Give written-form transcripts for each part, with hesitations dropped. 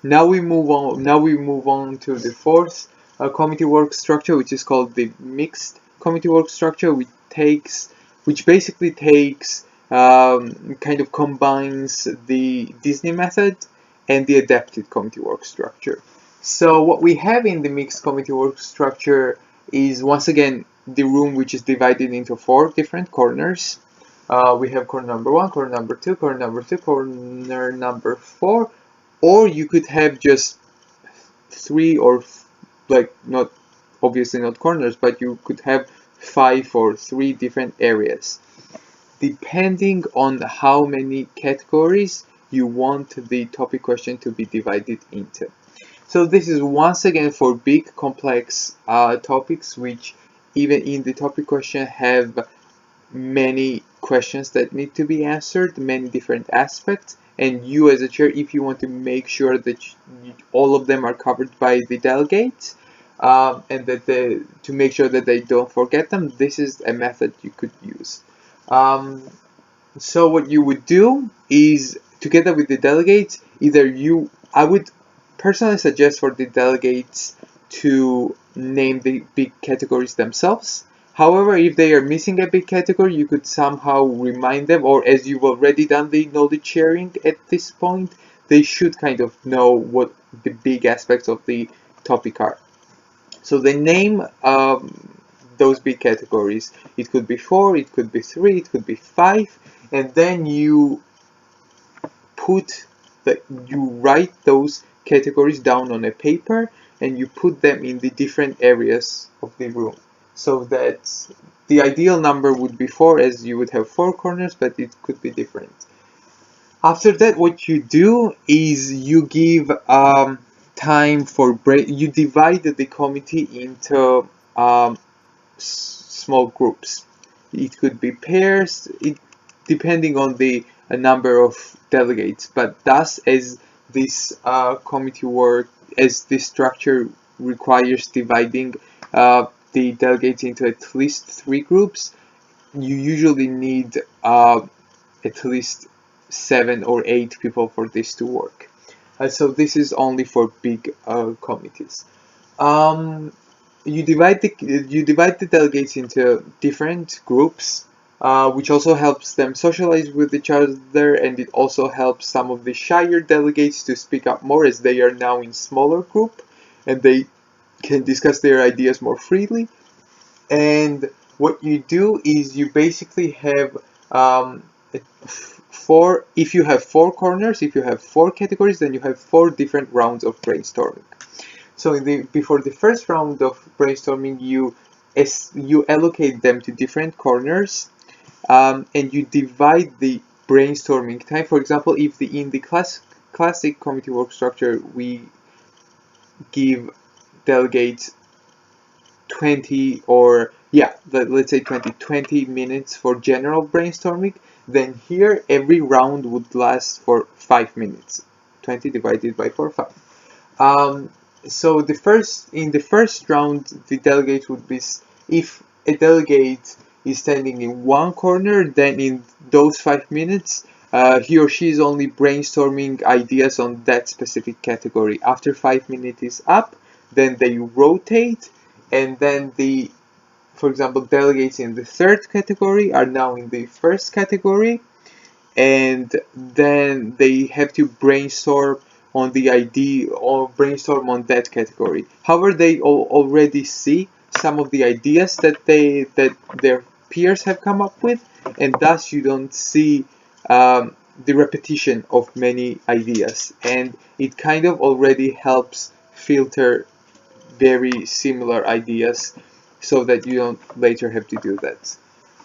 Now we move on to the fourth committee work structure, which is called the mixed committee work structure, which basically takes kind of combines the Disney method and the adapted committee work structure. So what we have in the mixed committee work structure is once again the room, which is divided into four different corners. We have corner number one, corner number two, corner number three, corner number four, or you could have just three or like not obviously not corners, but you could have five or three different areas depending on how many categories you want the topic question to be divided into. So this is once again for big complex topics which even in the topic question have many questions that need to be answered, many different aspects, and you as a chair, if you want to make sure that all of them are covered by the delegates, and that to make sure that they don't forget them, this is a method you could use. So what you would do is, together with the delegates, I would personally suggest for the delegates to name the big categories themselves. However, if they are missing a big category, you could somehow remind them, or as you've already done the knowledge sharing at this point, they should kind of know what the big aspects of the topic are. So they name those big categories. It could be four, it could be three, it could be five, and then you write those categories down on a paper and you put them in the different areas of the room. So that the ideal number would be four, as you would have four corners, but it could be different. After that, what you do is you give time for break. You divide the committee into small groups. It could be pairs, depending on the number of delegates. But thus, as this committee work, as this structure requires dividing the delegates into at least three groups, you usually need at least 7 or 8 people for this to work. So this is only for big committees. Um, you divide the delegates into different groups, which also helps them socialize with each other, and it also helps some of the shyer delegates to speak up more as they are now in smaller group and they can discuss their ideas more freely. And what you do is you basically have if you have four corners, if you have four categories, then you have 4 different rounds of brainstorming. So before the first round of brainstorming, you allocate them to different corners, and you divide the brainstorming time. For example, if in the classic committee work structure we give delegates 20 or yeah, let's say 20 minutes for general brainstorming, then here every round would last for 5 minutes. 20 divided by 4, 5. So in the first round, the delegate would be, if a delegate is standing in one corner, then in those 5 minutes, he or she is only brainstorming ideas on that specific category. After 5 minutes is up, then they rotate, and then for example, delegates in the third category are now in the first category, and then they have to brainstorm on the idea or brainstorm on that category. However, they already see some of the ideas that their peers have come up with, and thus you don't see the repetition of many ideas, and it kind of already helps filter very similar ideas so that you don't later have to do that.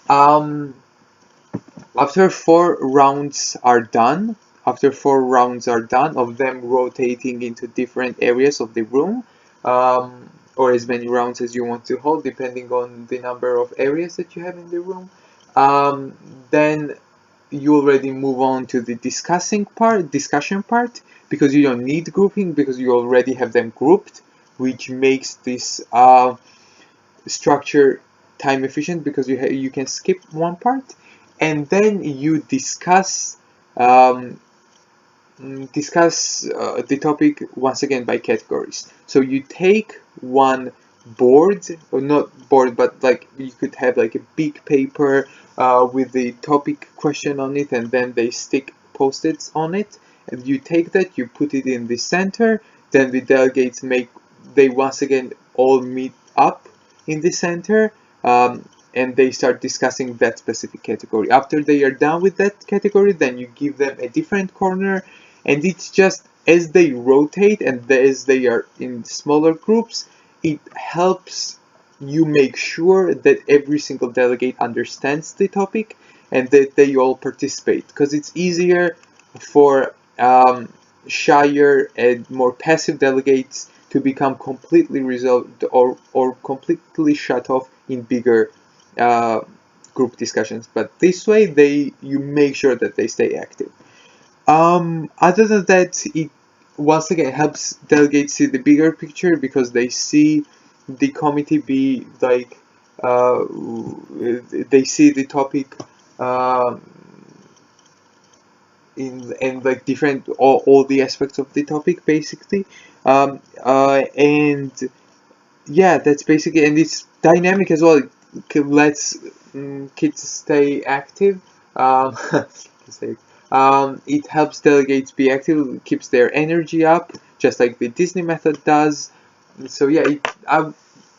Um, after 4 rounds are done, of them rotating into different areas of the room, or as many rounds as you want to hold, depending on the number of areas that you have in the room, then you already move on to the discussion part, because you don't need grouping because you already have them grouped, which makes this structure time efficient because you can skip one part, and then you discuss discuss the topic once again by categories. So you take one board, or not board, but like you could have like a big paper with the topic question on it, and then they stick post-its on it, and you take that, you put it in the center, then the delegates they once again all meet up in the center, and they start discussing that specific category. After they are done with that category, then you give them a different corner, and it's just as they rotate and as they are in smaller groups, it helps you make sure that every single delegate understands the topic and that they all participate, because it's easier for shyer and more passive delegates to become completely resolved or completely shut off in bigger group discussions. But this way you make sure that they stay active. Other than that, it once again helps delegates see the bigger picture, because they see the committee be like they see the topic in like different all the aspects of the topic basically, and yeah, that's basically, and it's dynamic as well. It lets kids stay active. Say, it helps delegates be active, keeps their energy up, just like the Disney method does. So yeah,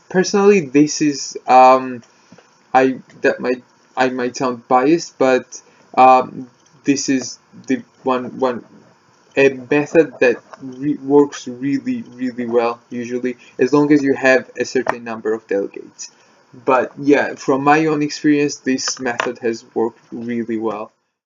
personally, this is I might sound biased, but this is the one a method that works really well usually, as long as you have a certain number of delegates. But yeah, from my own experience, this method has worked really well.